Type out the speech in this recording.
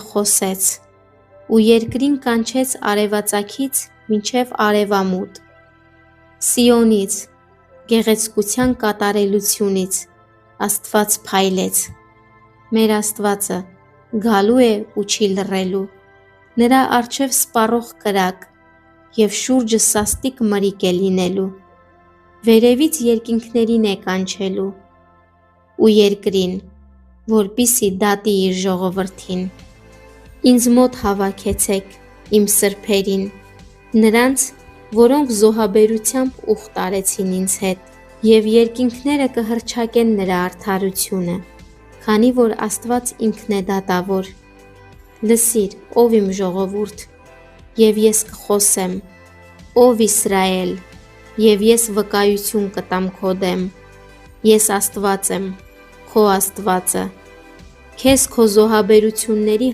խոսեց, ու երկրին կանչեց արևածագից մինչև արևամուտ, Սիոնից, գեղեցկության կատարելությունից, Աստված փայլեց, մեր Աստվածը գալու է ու չի լռելու, նրա առջև սպառող կրակ և շուրջը սաստիկ մրիկ է լինելու, վերևից երկինքներին է կանչելու ու երկրին, որպեսզի դատի իր ժողովրդին։ Ինձ մոտ հավաքեցեք իմ սրբերին, նրանց, որոնք զոհաբերությամբ ուխտ արեցին ինձ հետ, և երկինքները կհռչակեն նրա արդարությունը, քանի որ Աստված ինքն է դատավոր։ Լսիր, ով իմ ժողովուրդ, և ես կխոսեմ, ով Իսրայել, և ես վկայություն կտամ քո դեմ։ Ես Աստված եմ, քո Աստվածը, քեզ քո զոհաբերությունների